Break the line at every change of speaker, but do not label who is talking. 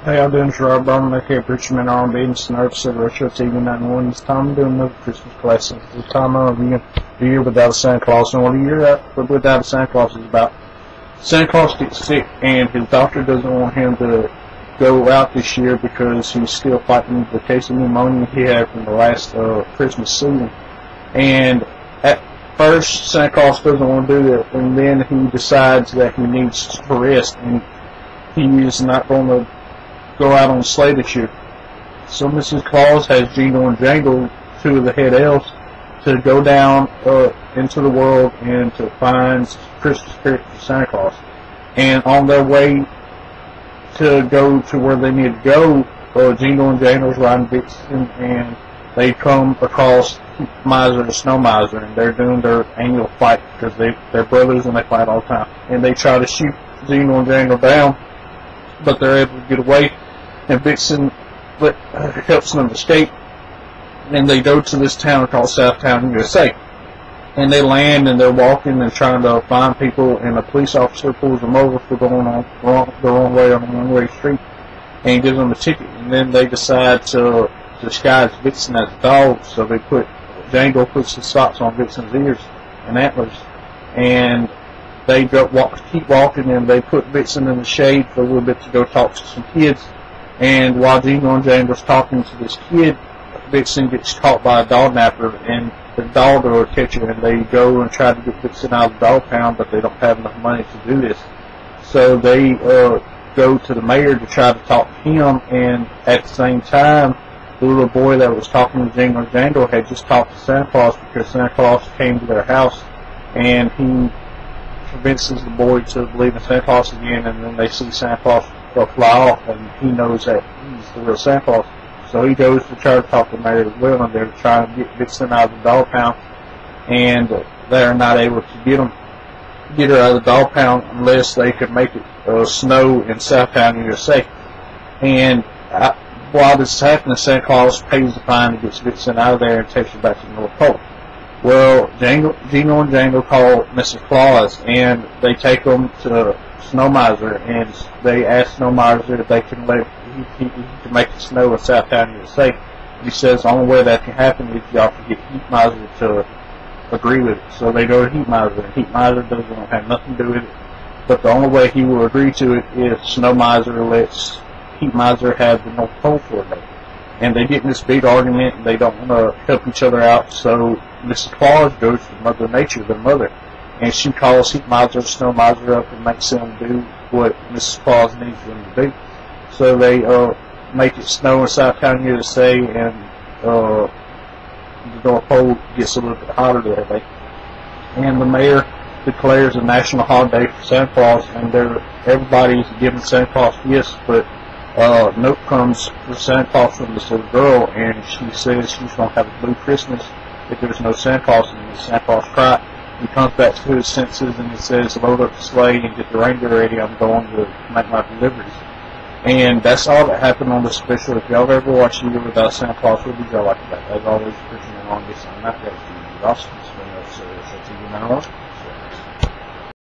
Hey, y'all doing? Gerard Bowman, aka Preacher Man R&B, and Snarf, Silver Retro TV 91. It's time to do another Christmas classic. It's the time of the year without a Santa Claus, and what a year without a Santa Claus is about. Santa Claus gets sick, and his doctor doesn't want him to go out this year because he's still fighting the case of pneumonia he had from the last Christmas season. And at first, Santa Claus doesn't want to do that, and then he decides that he needs to rest, and he is not going to go out on sleigh this year. So Mrs. Claus has Jingle and Jangle, two of the head elves, to go down into the world and to find Christmas spirit for Santa Claus. And on their way to go to where they need to go, Jingle and Jangle's riding Vixen, and they come across Miser the Snow Miser, and they're doing their annual fight because they're brothers and they fight all the time. And they try to shoot Jingle and Jangle down, but they're able to get away, and Vixen helps them escape, and they go to this town called Southtown, USA. And they land, and they're walking and trying to find people, and a police officer pulls them over for going on the wrong way on a one-way street, and gives them a ticket. And then they decide to disguise Vixen as a dog, so they Jangle puts the socks on Vixen's ears and antlers, and they keep walking, and they put Vixen in the shade for a little bit to go talk to some kids. And while Jingle and Jangle's talking to this kid, Vixen gets caught by a dog napper, and the dog will catch her, and they go and try to get Vixen out of the dog pound, but they don't have enough money to do this. So they go to the mayor to try to talk to him, and at the same time, the little boy that was talking to Jingle and Jangle had just talked to Santa Claus because Santa Claus came to their house, and he convinces the boy to believe in Santa Claus again, and then they see Santa Claus fly off, and he knows that he's the real Santa Claus. So he goes to try to talk to Mary as well, and they're trying to get Vixen out of the dog pound, and they're not able to get her out of the dog pound unless they can make it snow in Southtown, USA. And while this is happening, Santa Claus pays the fine and gets Vixen out of there and takes her back to the North Pole. Well, Jingle and Jangle call Mrs. Claus, and they take them to Snow Miser, and they ask Snow Miser if they can he can make it snow in Southtown, USA. And he says the only way that can happen is y'all can get Heat Miser to agree with it. So they go to Heat Miser, and Heat Miser doesn't have nothing to do with it. But the only way he will agree to it is Snow Miser lets Heat Miser have the North Pole for a day. And they get in this big argument, and they don't want to help each other out. So Mrs. Claus goes to Mother Nature, their mother, and she calls Heat Miser, Snow Miser up, and makes them do what Mrs. Claus needs them to do. So they make it snow in Southtown, USA, and the North Pole gets a little bit hotter that day. And the mayor declares a national holiday for Santa Claus, and everybody's giving Santa Claus gifts, but note comes for Santa Claus from this little girl, and she says she's going to have a blue Christmas if there's no Santa Claus, and Santa Claus cries. He comes back to his senses, and he says, load up the sleigh and get the reindeer ready, I'm going to make my deliveries. And that's all that happened on this special. If y'all ever watched A Year Without Santa Claus, what did y'all like that? As always, Christian and on this, I'm not going to be awesome. So, TV now.